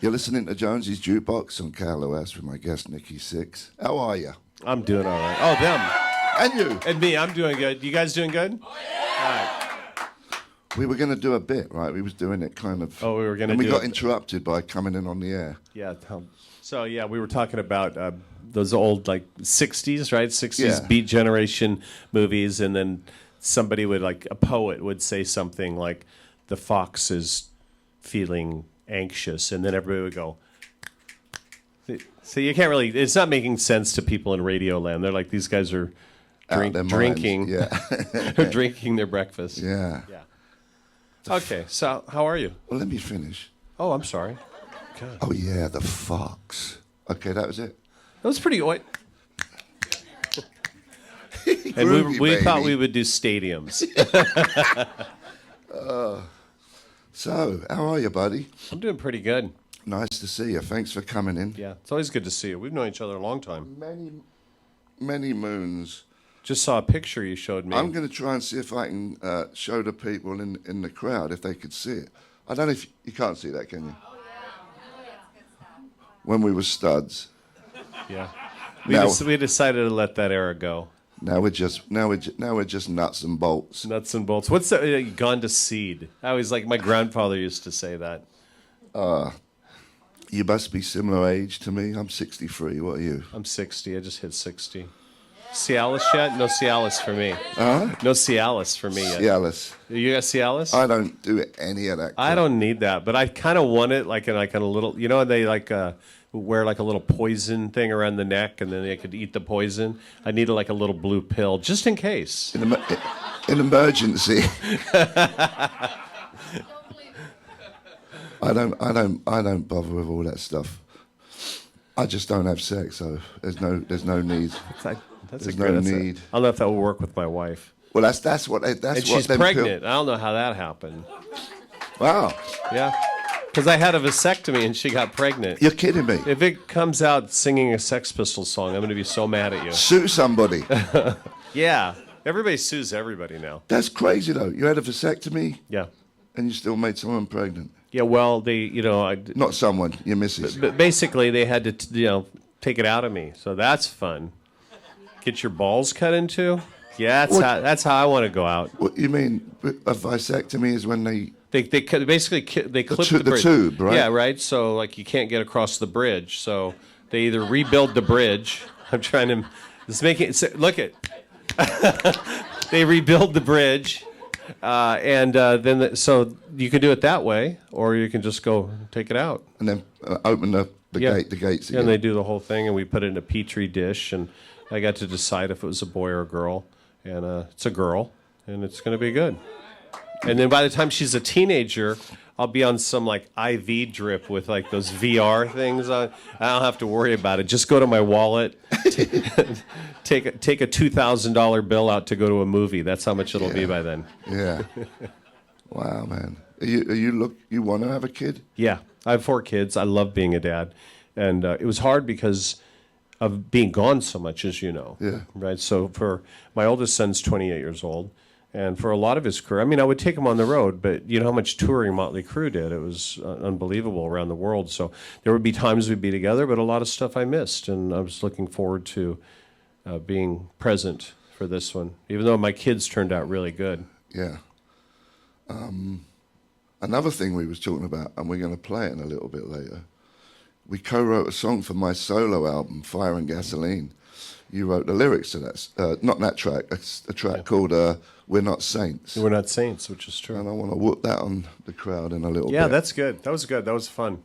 You're listening to Jonesy's Jukebox on KLOS with my guest, Nikki Sixx. How are you? I'm doing all right. Oh, them. And you? And me, I'm doing good. You guys doing good? Oh, yeah. All right. We were going to do a bit, right? We was doing it kind of... Oh, we were going to do it. And we got it. interrupted by coming in on the air. Yeah. So, yeah, we were talking about those old, like, 60s, right? 60s Beat Generation movies. And then somebody would, like, a poet would say something like, the fox is feeling anxious. And then everybody would go... So you can't really... It's not making sense to people in radio land. They're like, these guys are drinking. Yeah. They're drinking their breakfast. Yeah. Yeah. Okay, so how are you? Well, let me finish. Oh, I'm sorry. God. Oh, yeah, the fox. Okay, that was it. That was pretty... And we thought we would do stadiums. So, how are you, buddy? I'm doing pretty good. Nice to see you. Thanks for coming in. Yeah, it's always good to see you. We've known each other a long time. Many moons. Just saw a picture you showed me. I'm going to try and see if I can show the people in the crowd if they could see it. I don't know if you can't see that, can you? Oh, yeah. When we were studs. Yeah. We decided to let that era go. Now we're just nuts and bolts. Nuts and bolts. What's that? Gone to seed. I always like my grandfather used to say that. You must be similar age to me. I'm 63. What are you? I'm 60. I just hit 60. Cialis yet? No Cialis for me. Huh? No Cialis for me yet. Cialis. You got Cialis? I don't do any of that. I don't need that, but I kind of want it like in a little. You know, they like wear like a little poison thing around the neck, and then they could eat the poison. I need like a little blue pill just in case. In emergency. I don't bother with all that stuff. I just don't have sex, so there's no need. There's no need. I don't know if that will work with my wife. Well, that's what. And she's pregnant. I don't know how that happened. Wow. Yeah, because I had a vasectomy and she got pregnant. You're kidding me. If it comes out singing a Sex Pistols song, I'm going to be so mad at you. Sue somebody. Yeah, everybody sues everybody now. That's crazy though. You had a vasectomy. Yeah. And you still made someone pregnant. Yeah, well, not someone, your missus. But basically, they had to, take it out of me. So that's fun. Get your balls cut into? Yeah, that's how I want to go out. What you mean? A vasectomy is when they basically clip the tube, right? Yeah, right. So like you can't get across the bridge. So they either rebuild the bridge. I'm trying to. Look at. They rebuild the bridge. So you can do it that way, or you can just go take it out. And then open the gates again. And they do the whole thing, and we put it in a Petri dish, and I got to decide if it was a boy or a girl. And it's a girl, and it's going to be good. And then by the time she's a teenager, I'll be on some like IV drip with like those VR things. I don't have to worry about it. Just go to my wallet, take a $2,000 bill out to go to a movie. That's how much it'll be by then. Yeah. Wow, man. You want to have a kid? Yeah, I have 4 kids. I love being a dad, and it was hard because of being gone so much, as you know. Yeah. Right. So for my oldest son's 28 years old. And for a lot of his career, I mean, I would take him on the road, but you know how much touring Motley Crue did? It was unbelievable around the world. So there would be times we'd be together, but a lot of stuff I missed. And I was looking forward to being present for this one, even though my kids turned out really good. Yeah. Another thing we was talking about, and we're going to play it in a little bit later, we co-wrote a song for my solo album, Fire and Gasoline. You wrote the lyrics to that, not that track, a track called We're Not Saints. We're Not Saints, which is true. And I want to whoop that on the crowd in a little bit. Yeah, that's good. That was good. That was fun.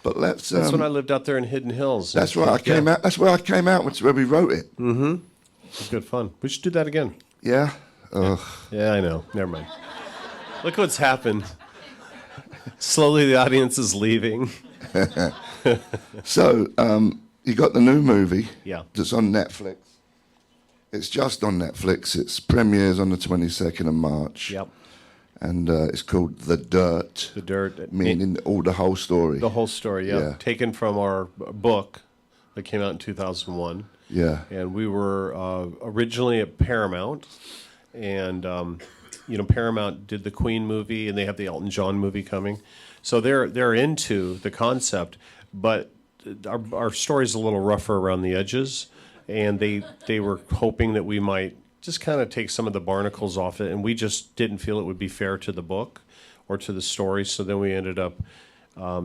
But let's... that's when I lived out there in Hidden Hills. That's right. That's where I came out, where we wrote it. Mm-hmm. It was good fun. We should do that again. Yeah? Ugh. Yeah, I know. Never mind. Look what's happened. Slowly the audience is leaving. So... you got the new movie that's on Netflix. It's just on Netflix. Its premieres on the 22nd of March. Yep. And it's called The Dirt. The Dirt. Meaning the whole story. The whole story, yeah. Taken from our book that came out in 2001. Yeah. And we were originally at Paramount. And Paramount did the Queen movie, and they have the Elton John movie coming, so they're into the concept, but our story's a little rougher around the edges, and they were hoping that we might just kind of take some of the barnacles off it, and we just didn't feel it would be fair to the book or to the story, so then we ended up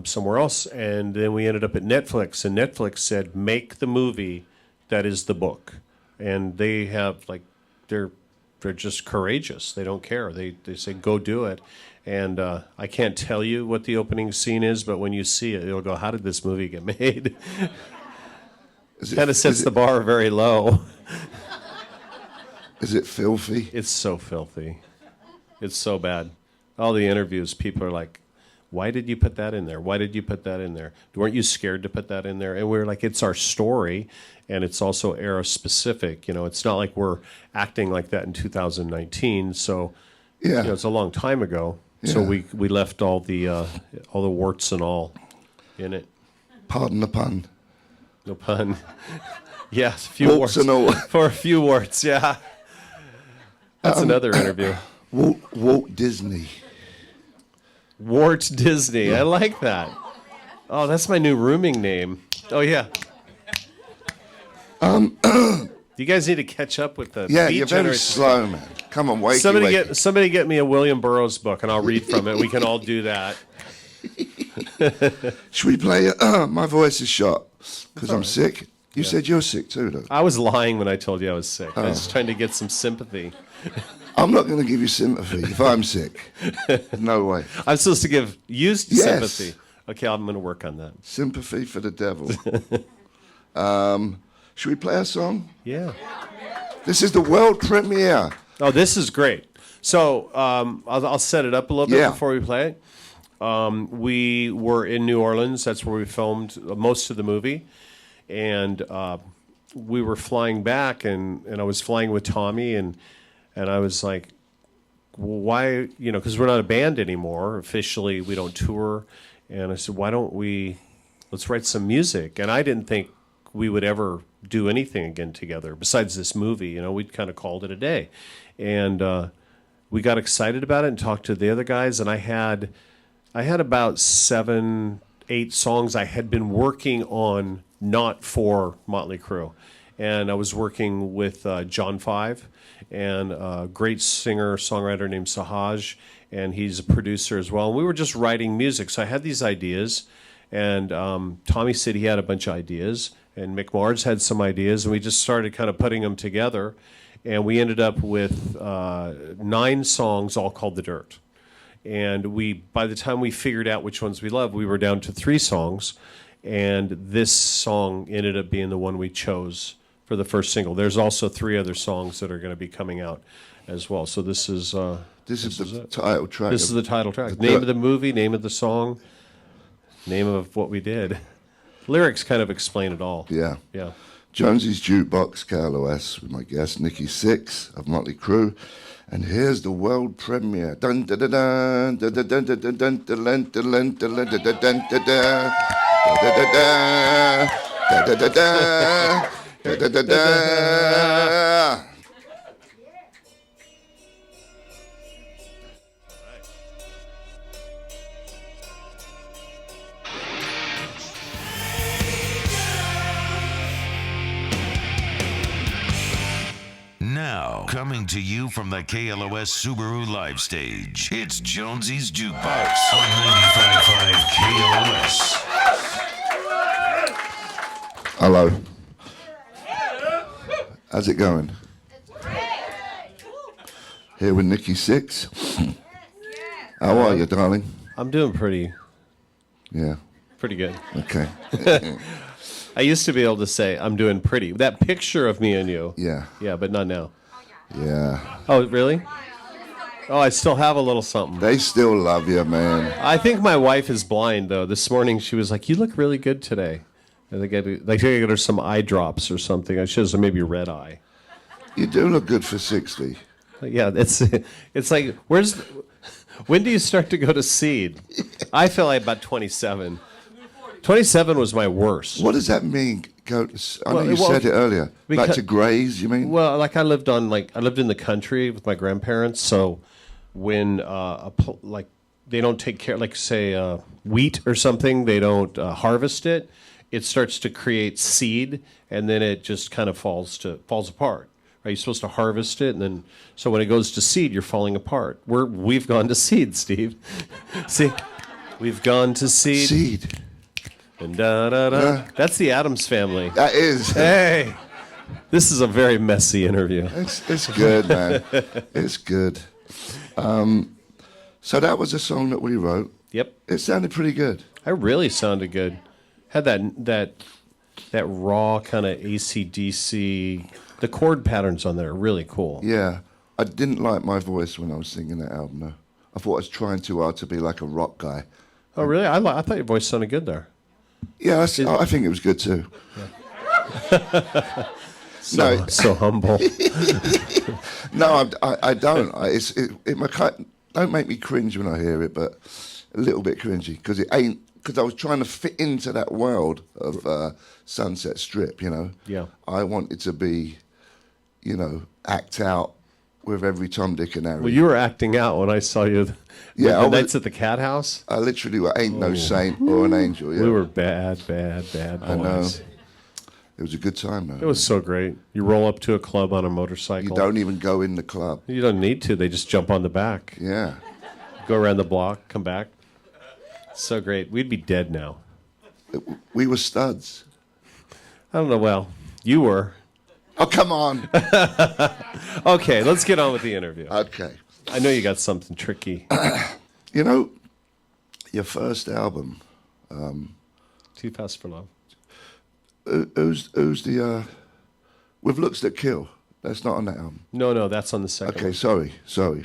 somewhere else, and then we ended up at Netflix, and Netflix said, make the movie that is the book, and they have they're just courageous. They don't care. They say, go do it. And I can't tell you what the opening scene is, but when you see it, you'll go, how did this movie get made? Kind of sets the bar very low. Is it filthy? It's so filthy. It's so bad. All the interviews, people are like, why did you put that in there? Why did you put that in there? Weren't you scared to put that in there? And we're like, it's our story, and it's also era specific. It's not like we're acting like that in 2019. So, Yeah. it's a long time ago. So Yeah. we left all the warts and all in it. Pardon the pun. No pun. Yes, a few Warts warts. and all. For a few warts, yeah. That's another interview. Walt Disney. Wart Disney. I like that. Oh, that's my new rooming name. Oh, yeah. You guys need to catch up with the Yeah, Beat you're very Generation. slow, man. Come on, wakey, Somebody get me a William Burroughs book, and I'll read from it. We can all do that. Should we play My Voice is Shot? Because I'm sick. You said you're sick too, though. I was lying when I told you I was sick. I was just trying to get some sympathy. I'm not going to give you sympathy if I'm sick. No way. I'm supposed to give you Yes. sympathy. Okay, I'm going to work on that. Sympathy for the devil. Should we play a song? Yeah. This is the world premiere. Oh, this is great. So I'll set it up a little bit Yeah. before we play it. We were in New Orleans. That's where we filmed most of the movie. And we were flying back, and I was flying with Tommy, and I was like, well, why, because we're not a band anymore. Officially, we don't tour. And I said, why don't let's write some music. And I didn't think we would ever do anything again together besides this movie. We'd kind of called it a day. And we got excited about it and talked to the other guys. And I had about 7, 8 songs I had been working on, not for Motley Crue. And I was working with John Five and a great singer-songwriter named Sahaj, and he's a producer as well. And we were just writing music. So I had these ideas, and Tommy said he had a bunch of ideas, and Mick Mars had some ideas, and we just started kind of putting them together. And we ended up with 9 songs, all called The Dirt. And by the time we figured out which ones we loved, we were down to 3 songs. And this song ended up being the one we chose for the first single. There's also 3 other songs that are going to be coming out as well. So this is the title track. This is the title track. Name of the movie, name of the song, name of what we did. Lyrics kind of explain it all. Yeah. Yeah. Jonesy's Jukebox, KLOS, with my guest Nikki Sixx of Motley Crue. And here's the world premiere. Dun dun dun dun dun dun dun dun dun dun dun dun dun dun dun dun dun dun dun. Now, coming to you from the KLOS Subaru Live Stage, it's Jonesy's Jukebox on 95.5 KLOS. Hello. How's it going? Here with Nikki Sixx. How are you, darling? I'm doing pretty Yeah. good. Okay. I used to be able to say I'm doing pretty. That picture of me and you. Yeah. Yeah, but not now. Yeah. Oh, really? Oh, I still have a little something. They still love you, man. I think my wife is blind, though. This morning she was like, you look really good today. I think I get her some eye drops or something. I should have maybe red eye. You do look good for 60. Yeah, it's like, when do you start to go to seed? I feel like about 27. 27 was my worst. What does that mean? I know Well, you said it earlier. Back because- to graze, you mean? Well, like I lived in the country with my grandparents, so when like they don't take care, like say wheat or something, they don't harvest it. It starts to create seed, and then it just kind of falls apart. Right? You're supposed to harvest it, and then so when it goes to seed, you're falling apart. We've gone to seed, Steve. See, we've gone to seed. Seed. And da da da. That's the Addams Family. That is. Hey, this is a very messy interview. It's good, man. It's good. So that was a song that we wrote. Yep. It sounded pretty good. I really sounded good. Had that raw kind of AC/DC. The chord patterns on there are really cool. Yeah. I didn't like my voice when I was singing that album, though. I thought I was trying too hard to be like a rock guy. Oh, really? I thought your voice sounded good there. Yeah, I think it was good, too. So humble. No, I don't. Don't make me cringe when I hear it, but a little bit cringy because it ain't. Because I was trying to fit into that world of Sunset Strip, you know. Yeah. I wanted to be, you know, act out with every Tom, Dick, and Harry. Well, you were acting out when I saw you. Yeah, the nights at the Cat House. I literally ain't no saint or an angel. Yeah. We were bad boys. I know. It was a good time, though. It was so great. You roll up to a club on a motorcycle. You don't even go in the club. You don't need to. They just jump on the back. Yeah. Go around the block, come back. So great. We'd be dead now. We were studs. I don't know. Well, you were. Oh, come on. Okay, let's get on with the interview. Okay. I know you got something tricky. You know, your first album. Too Fast for Love. Who's the With Looks That Kill? That's not on that album. No, that's on the second. Okay, sorry.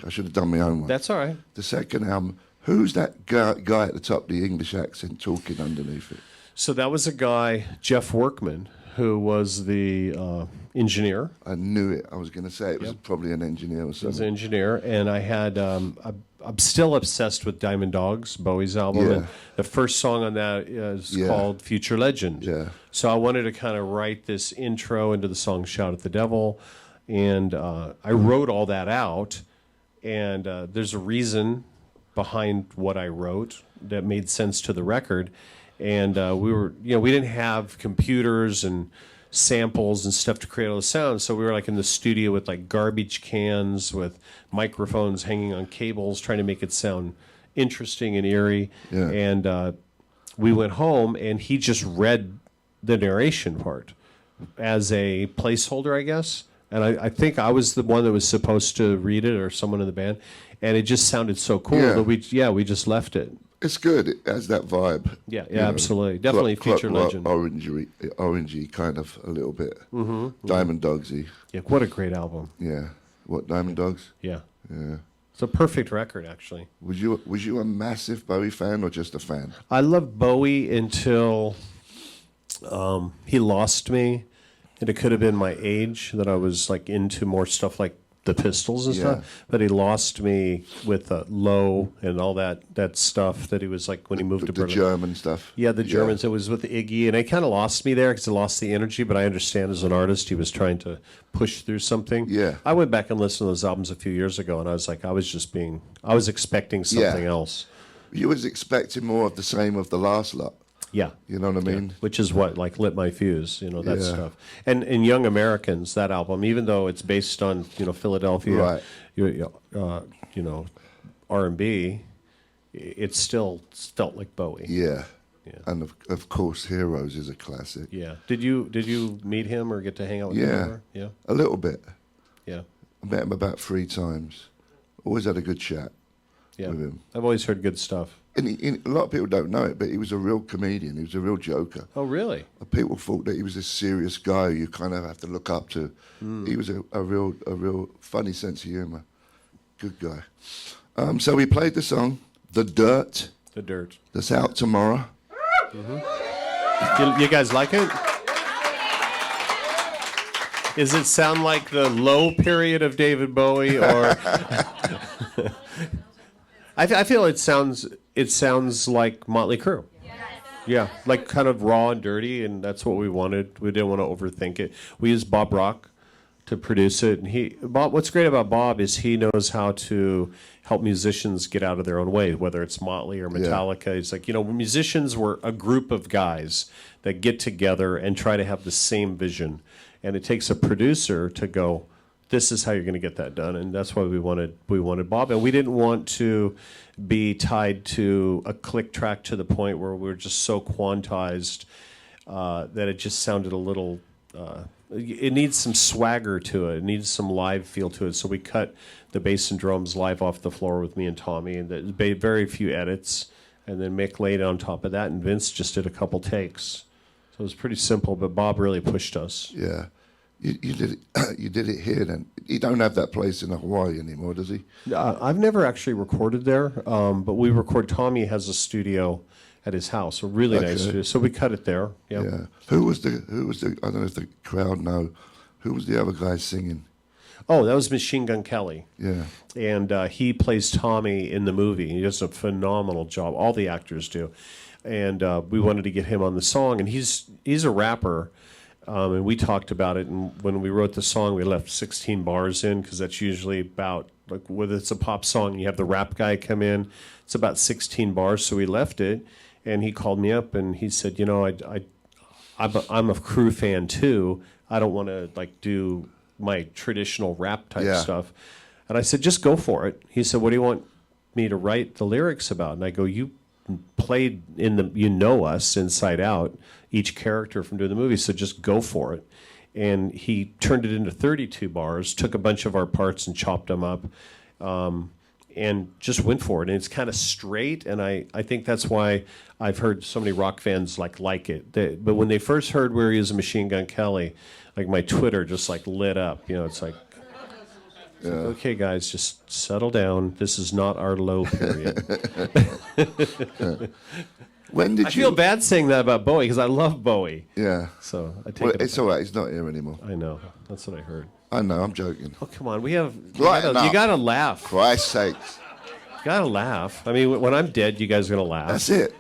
I should have done my own one. That's all right. The second album. Who's that guy at the top, the English accent, talking underneath it? So that was a guy, Jeff Workman, who was the engineer. I knew it. I was going to say it was probably an engineer or He was something. an engineer, and I had. I'm still obsessed with Diamond Dogs, Bowie's album. Yeah. And the first song on that is Yeah. called Future Legend. Yeah. So I wanted to kind of write this intro into the song Shout at the Devil, and I wrote all that out, and there's a reason behind what I wrote that made sense to the record. And we didn't have computers and samples and stuff to create all the sounds. So we were like in the studio with like garbage cans with microphones hanging on cables, trying to make it sound interesting and eerie. Yeah. And we went home and he just read the narration part as a placeholder, I guess. And I think I was the one that was supposed to read it, or someone in the band. And it just sounded so cool that we just left it. It's good. It has that vibe. Yeah, you know, absolutely. Definitely Future Legend. Orangey kind of a little bit. Diamond Dogsy. Yeah, what a great album. Yeah. What, Diamond Dogs? Yeah. Yeah. It's a perfect record, actually. Was you a massive Bowie fan or just a fan? I loved Bowie until he lost me. And it could have been my age that I was like into more stuff like the Pistols and stuff. But he lost me with Low and all that stuff that he was like when he moved to The Berlin. German stuff. Yeah, the Germans. It was with Iggy, and it kind of lost me there because it lost the energy. But I understand as an artist, he was trying to push through something. Yeah. I went back and listened to those albums a few years ago, and I was like, I was expecting something else. You was expecting more of the same of the last lot. Yeah. You know what I mean? Which is what, like, lit my fuse, that Yeah. stuff. And in Young Americans, that album, even though it's based on, Philadelphia, Right. R&B, it still felt like Bowie. Yeah. Yeah. And of course, Heroes is a classic. Yeah. Did you meet him or get to hang out with him Yeah. ever? Yeah. A little bit. Yeah. I met him about 3 times. Always had a good chat Yeah. with him. I've always heard good stuff. And a lot of people don't know it, but he was a real comedian. He was a real joker. Oh, really? People thought that he was this serious guy you kind of have to look up to. He was a real funny sense of humor. Good guy. So we played the song "The Dirt." The Dirt. That's out tomorrow. You guys like it? Does it sound like the low period of David Bowie, or? I feel it sounds like Motley Crue. Yeah, like kind of raw and dirty, and that's what we wanted. We didn't want to overthink it. We used Bob Rock to produce it. And Bob, what's great about Bob is he knows how to help musicians get out of their own way, whether it's Motley or Metallica. It's like, musicians were a group of guys that get together and try to have the same vision. And it takes a producer to go, this is how you're going to get that done. And that's why we wanted Bob. And we didn't want to be tied to a click track to the point where we were just so quantized that it just sounded a little... it needs some swagger to it. It needs some live feel to it. So we cut the bass and drums live off the floor with me and Tommy, and very few edits. And then Mick laid on top of that, and Vince just did a couple takes. So it was pretty simple, but Bob really pushed us. Yeah. You did it. You did it here. Then he don't have that place in Hawaii anymore, does he? I've never actually recorded there, but we record. Tommy has a studio at his house, a really nice studio. So we cut it there. Yeah. Yeah. Who was the? I don't know if the crowd know. Who was the other guy singing? Oh, that was Machine Gun Kelly. Yeah. And he plays Tommy in the movie. He does a phenomenal job. All the actors do. And we wanted to get him on the song. And he's a rapper. And we talked about it. And when we wrote the song, we left 16 bars in because that's usually about, like, whether it's a pop song, you have the rap guy come in. It's about 16 bars. So we left it. And he called me up and he said, I'm a Crue fan too. I don't want to do my traditional rap type stuff. And I said, just go for it. He said, what do you want me to write the lyrics about? And I go, you played us inside out, each character from doing the movie, so just go for it. And he turned it into 32 bars, took a bunch of our parts and chopped them up, and just went for it. And it's kind of straight, and I think that's why I've heard so many rock fans like it. But when they first heard where he was a Machine Gun Kelly, my Twitter just lit up. It's like, okay, guys, just settle down. This is not our low period. When did I feel bad saying that about Bowie because I love Bowie. Yeah. So I take it. It's all right. He's not here anymore. I know. That's what I heard. I know. I'm joking. Oh, come on. You Lighten gotta up. laugh. Christ's sakes. You gotta laugh. I mean, when I'm dead, you guys are gonna laugh. That's it.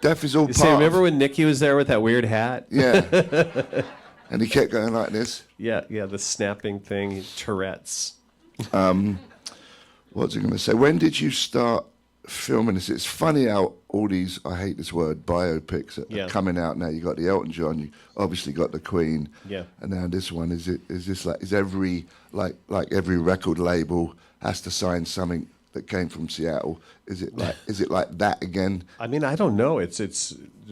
Death is all You part. remember when Nikki was there with that weird hat? Yeah. And he kept going like this. Yeah, the snapping thing, Tourette's. What's I going to say? When did you start filming this? It's funny how all these, I hate this word, biopics are coming out now. You got the Elton John, you obviously got the Queen, and now this one. Is every record label has to sign something that came from Seattle? Is it like that again? I mean, I don't know. It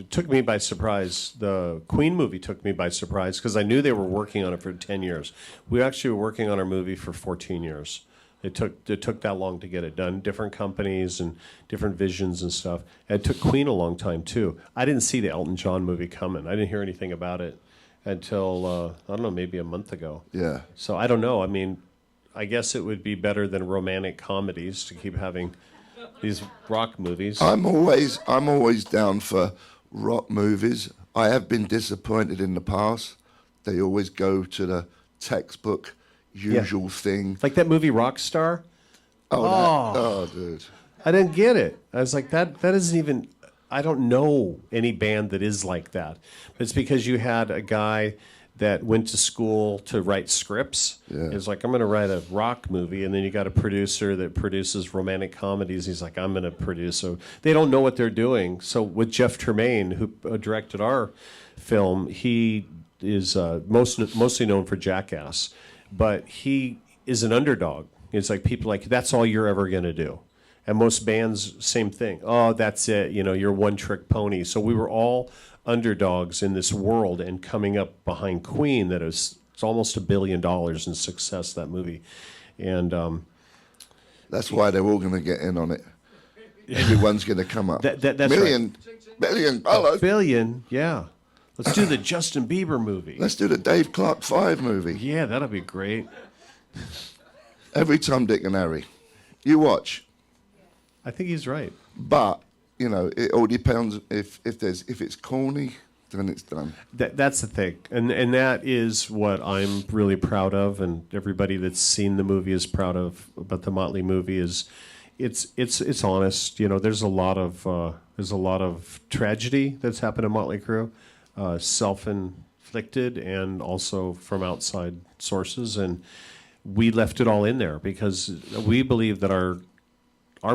took me by surprise. The Queen movie took me by surprise because I knew they were working on it for 10 years. We actually were working on our movie for 14 years. It took that long to get it done. Different companies and different visions and stuff. And it took Queen a long time too. I didn't see the Elton John movie coming. I didn't hear anything about it until I don't know, maybe a month ago. Yeah. So I don't know. I mean, I guess it would be better than romantic comedies to keep having these rock movies. I'm always down for rock movies. I have been disappointed in the past. They always go to the textbook usual thing. Like that movie Rockstar? Oh, dude. I didn't get it. I was like, that isn't even... I don't know any band that is like that. But it's because you had a guy that went to school to write scripts. Yeah. He's like, I'm going to write a rock movie. And then you got a producer that produces romantic comedies. He's like, I'm going to produce. So they don't know what they're doing. So with Jeff Tremaine, who directed our film, he is mostly known for Jackass. But he is an underdog. It's like people like, that's all you're ever going to do. And most bands, same thing. Oh, that's it. You're one trick pony. So we were all underdogs in this world and coming up behind Queen it's almost $1 billion in success, that movie. And that's why they're all going to get in on it. Everyone's going to come up. That's $1 billion. $1 billion, yeah. Let's do the Justin Bieber movie. Let's do the Dave Clark 5 movie. Yeah, that'll be great. Every Tom, Dick, and Harry. You watch. I think he's right. But, it all depends if it's corny, then it's done. That's the thing. And that is what I'm really proud of, and everybody that's seen the movie is proud of about the Motley movie is it's honest. There's a lot of tragedy that's happened to Motley Crue. conflicted and also from outside sources, and we left it all in there because we believe that our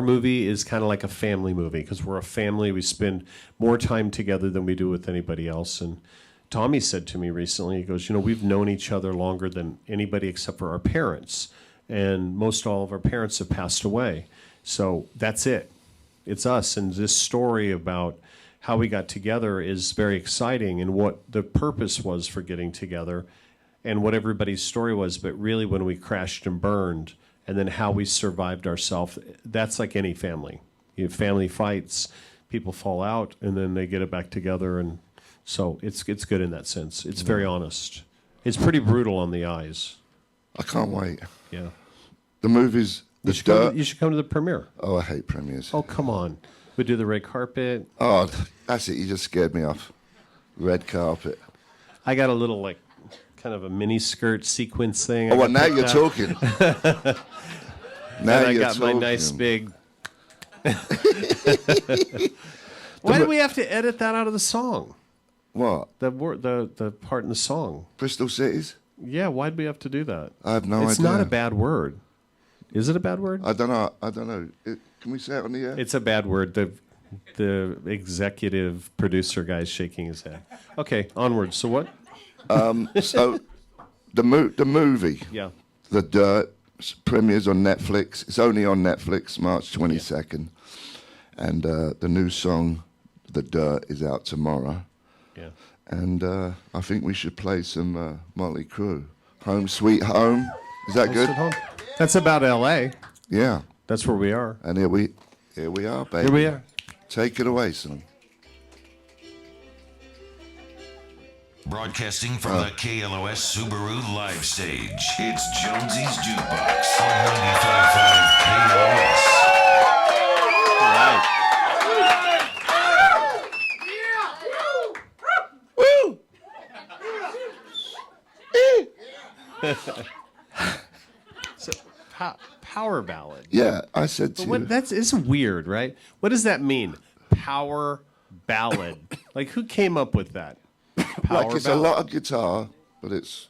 movie is kind of like a family movie because we're a family. We spend more time together than we do with anybody else. And Tommy said to me recently, he goes, we've known each other longer than anybody except for our parents. And most all of our parents have passed away. So that's it. It's us. And this story about how we got together is very exciting and what the purpose was for getting together and what everybody's story was. But really when we crashed and burned and then how we survived ourselves, that's like any family. You have family fights, people fall out, and then they get it back together. And so it's good in that sense. It's very honest. It's pretty brutal on the eyes. I can't wait. Yeah. The movie's The Dirt. You should come to the premiere. Oh, I hate premieres. Oh, come on. We do the red carpet. Oh, that's it. You just scared me off. Red carpet. I got a little, like, kind of a mini skirt sequence thing. Oh, well, now you're talking. Now I you're got talking. my nice big... Why do we have to edit that out of the song? What? The part in the song. Bristol Cities? Yeah, why'd we have to do that? I have no idea. It's not a bad word. Is it a bad word? I don't know. Can we say it on the air? It's a bad word. The executive producer guy's shaking his head. Okay, onward. So what? So the movie, Yeah. The Dirt, premieres on Netflix. It's only on Netflix, March 22nd. And the new song, The Dirt, is out tomorrow. Yeah. And I think we should play some Motley Crue. Home Sweet Home. Is that good? Sit home. That's about L.A. Yeah. That's where we are. And here we are, baby. Here we are. Take it away, son. Broadcasting from the KLOS Subaru live stage, it's Jonesy's Jukebox on 95.5 KLOS. So, power ballad. Yeah, I said to you. It's weird, right? What does that mean? Power ballad. Like, who came up with that? Power Like it's ballad. a lot of guitar, but it's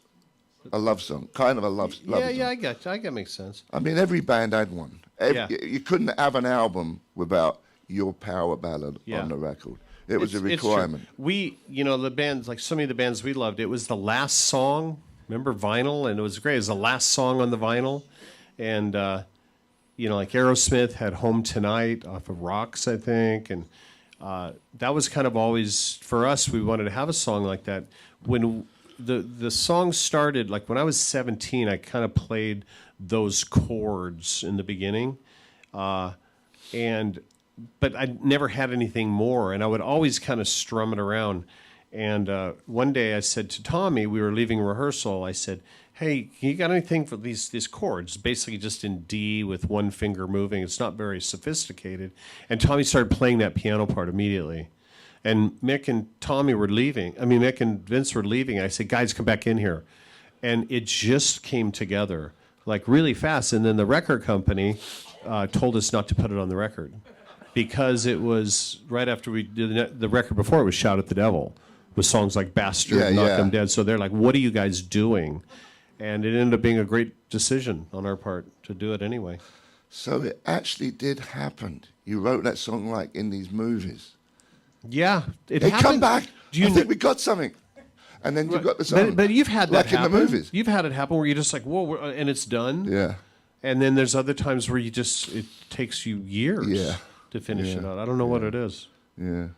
a love song. Kind of a love song. Yeah, I got you. I got makes sense. I mean, every band had one. Yeah. You couldn't have an album without your power ballad Yeah. on the record. It was a It's true. requirement. We, the bands, like so many of the bands we loved, it was the last song. Remember vinyl? And it was great. It was the last song on the vinyl. And, like Aerosmith had Home Tonight off of Rocks, I think. And that was kind of always, for us, we wanted to have a song like that. When the song started, like when I was 17, I kind of played those chords in the beginning. But I never had anything more, and I would always kind of strum it around. And one day I said to Tommy, we were leaving rehearsal, I said, hey, you got anything for these chords? Basically just in D with one finger moving. It's not very sophisticated. And Tommy started playing that piano part immediately. And Mick and Tommy were leaving. I mean, Mick and Vince were leaving. I said, guys, come back in here. And it just came together, like really fast. And then the record company told us not to put it on the record, because it was right after we did the record before, it was Shout at the Devil with songs like Bastard, Yeah, Knock yeah. 'Em Dead. So they're like, what are you guys doing? And it ended up being a great decision on our part to do it anyway. So it actually did happen. You wrote that song like in these movies. Yeah. It Hey, happened. come back. Do you I think kn- we got something. And then you got the song. But you've had that like happen. in the movies. You've had it happen where you're just like, whoa, and it's done. Yeah. And then there's other times where it takes you years Yeah. to finish Yeah. it out. I don't know what it is. Yeah.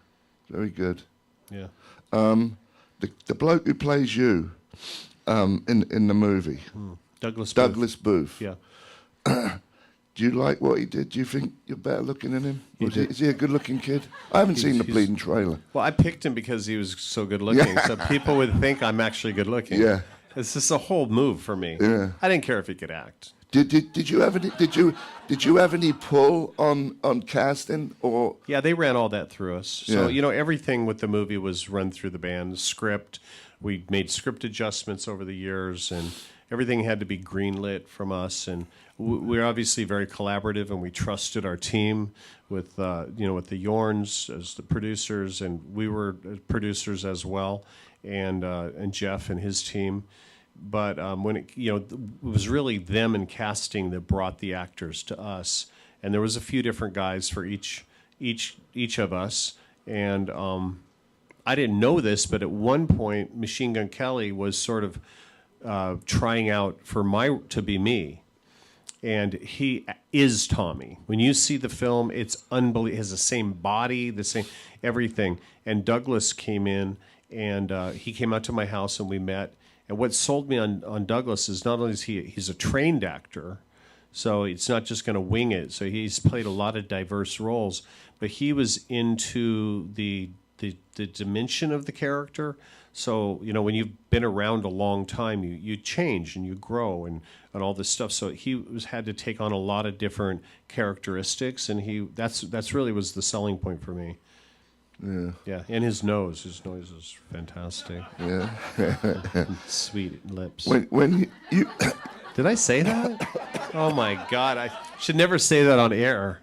Very good. Yeah. The bloke who plays you in the movie, Douglas Booth. Douglas Booth. Yeah. Do you like what he did? Do you think you're better looking than him? Is he a good-looking kid? I haven't seen the bleeding trailer. Well, I picked him because he was so good looking. Yeah. So people would think I'm actually good looking. Yeah. It's just a whole move for me. Yeah. I didn't care if he could act. Did you have any pull on casting or? Yeah, they ran all that through us. So, Yeah. everything with the movie was run through the band. The script, we made script adjustments over the years, and everything had to be greenlit from us. And we're obviously very collaborative, and we trusted our team with, with the Yorns as the producers, and we were producers as well, and Jeff and his team. But when it was really them and casting that brought the actors to us, and there was a few different guys for each of us. And I didn't know this, but at one point, Machine Gun Kelly was sort of trying out to be me, and he is Tommy. When you see the film, it's unbelievable. He has the same body, the same everything. And Douglas came in, and he came out to my house, and we met. And what sold me on Douglas is not only is he's a trained actor, so it's not just going to wing it. So he's played a lot of diverse roles, but he was into the dimension of the character. So when you've been around a long time, you change and you grow and all this stuff. So he had to take on a lot of different characteristics, and that's really was the selling point for me. Yeah. Yeah, and his nose is fantastic. Yeah. Sweet lips. When you Did I say that? Oh my God, I should never say that on air.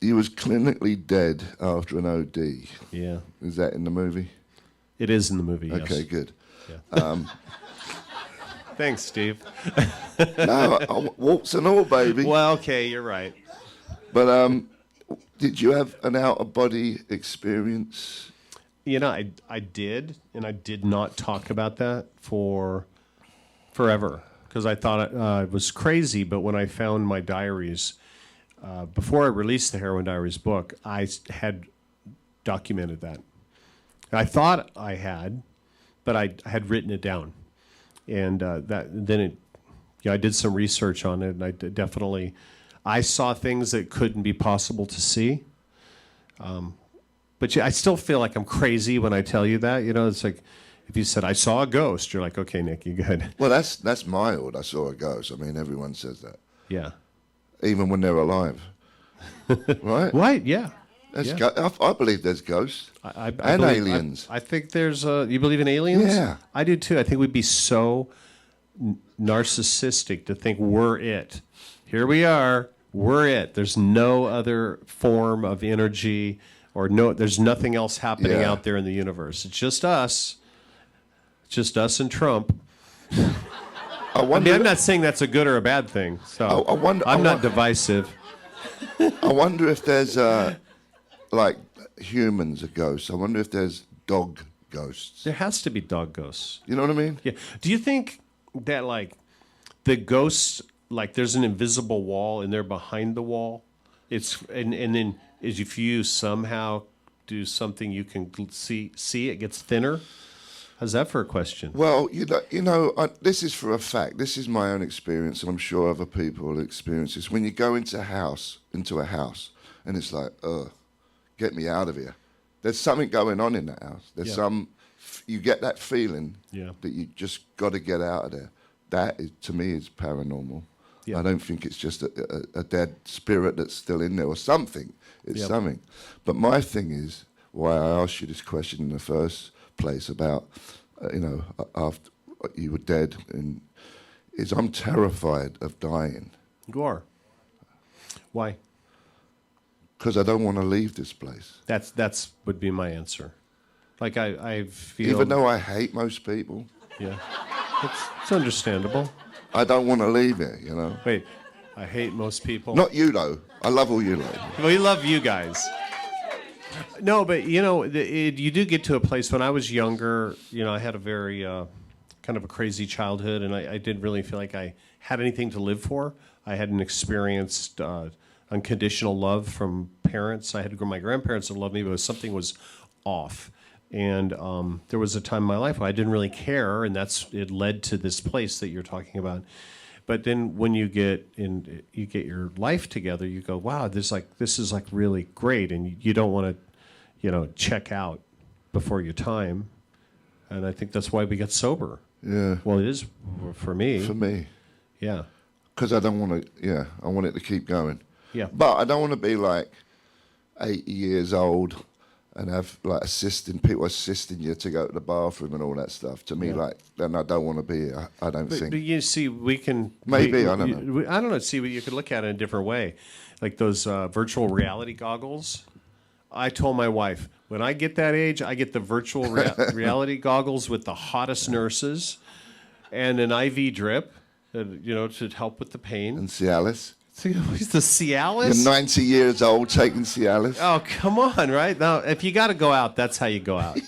you was clinically dead after an OD. Yeah, Is that in the movie? it is in the movie. Yes. Okay, good. Yeah. Thanks, Steve. No, warts and all, baby. Well, okay, you're right. But did you have an out-of-body experience? I did, and I did not talk about that for forever because I thought it was crazy. But when I found my diaries, before I released the Heroin Diaries book, I had documented that. I thought I had, but I had written it down, and I did some research on it, and I saw things that couldn't be possible to see. But I still feel like I'm crazy when I tell you that. It's like if you said I saw a ghost, you're like, okay, Nick, you good? Well, that's mild. I saw a ghost. I mean, everyone says that, Yeah. even when they're alive, right? Right. Yeah. There's Yeah. I believe there's ghosts I and believe- aliens. I think there's you believe in aliens? Yeah. I do too. I think we'd be so narcissistic to think we're it. Here we are. We're it. There's no other form of energy there's nothing else happening Yeah. out there in the universe. It's just us. It's just us and Trump. I wonder. I'm not saying that's a good or a bad thing. So I wonder- I'm I not wonder- divisive. I wonder if there's like humans are ghosts. I wonder if there's dog ghosts. There has to be dog ghosts. You know what I mean? Yeah. Do you think that the ghosts there's an invisible wall and they're behind the wall? And then if you somehow do something you can see it gets thinner? How's that for a question? Well, this is for a fact. This is my own experience, and I'm sure other people will experience this. When you go into a house, and it's like, get me out of here. There's something going on in that house. There's you get that feeling that you just got to get out of there. That is, to me, is paranormal. Yeah. I don't think it's just a dead spirit that's still in there or something. It's something. But my thing is, why I asked you this question in the first place about, after you were dead, is I'm terrified of dying. You are. Why? Because I don't want to leave this place. That's would be my answer. I feel. Even though I hate most people, Yeah. It's understandable. I don't want to leave it, Wait, I hate most people. Not you, though. I love all you, though. We love you guys. No, but you do get to a place. When I was younger, I had a very kind of a crazy childhood, and I didn't really feel like I had anything to live for. I hadn't experienced unconditional love from parents. I had my grandparents that loved me, but something was off. And there was a time in my life where I didn't really care, and it led to this place that you're talking about. But then when you get your life together, you go, wow, this is really great, and you don't want to, check out before your time. And I think that's why we get sober. Yeah. Well, it is for me. For me. Yeah. Because I don't want to, yeah, I want it to keep going. Yeah. But I don't want to be like 80 years old and have like people assisting you to go to the bathroom and all that stuff. To me, like, then I don't want to be here. I don't think. But you see, we can... Maybe, I don't know. I don't know. See, you could look at it in a different way. Like those virtual reality goggles. I told my wife, when I get that age, I get the virtual reality goggles with the hottest nurses and an IV drip, to help with the pain. And Cialis. He's the Cialis? You're 90 years old taking Cialis. Oh, come on, right? Now, if you got to go out, that's how you go out.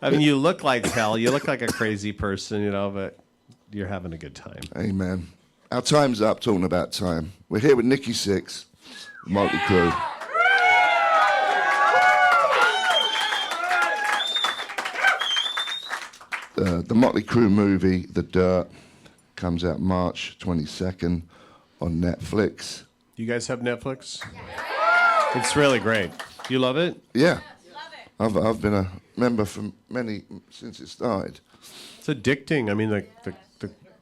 I mean, you look like hell. You look like a crazy person, but you're having a good time. Amen. Our time's up talking about time. We're here with Nikki Sixx, Motley Crue. The Motley Crue movie, The Dirt, comes out March 22nd on Netflix. You guys have Netflix? It's really great. You love it? Yeah. I've been a member since it started. It's addicting. I mean, the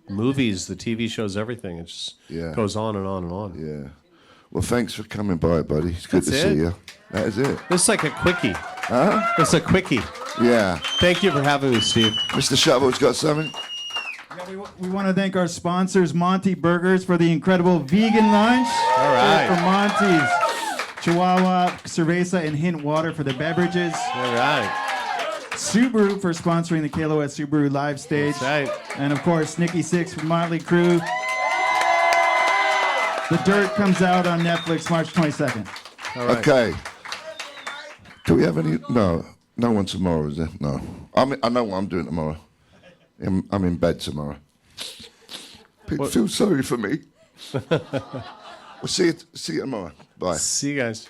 movies, the TV shows, everything. It just goes on and on and on. Yeah. Well, thanks for coming by, buddy. It's good to see you. That is it. It's like a quickie. Huh? It's a quickie. Yeah. Thank you for having me, Steve. Mr. Shovel's got something? Yeah, we want to thank our sponsors, Monty Burgers, for the incredible vegan lunch. All right. For Monty's. Chihuahua, Cerveza, and Hint Water for the beverages. All right. Subaru for sponsoring the KLOS Subaru live stage. That's right. And of course, Nikki Sixx from Motley Crue. The Dirt comes out on Netflix March 22nd. All right. Okay. Do we have any? No one tomorrow, is there? No. I know what I'm doing tomorrow. I'm in bed tomorrow. People feel sorry for me. We'll see you tomorrow. Bye. See you guys.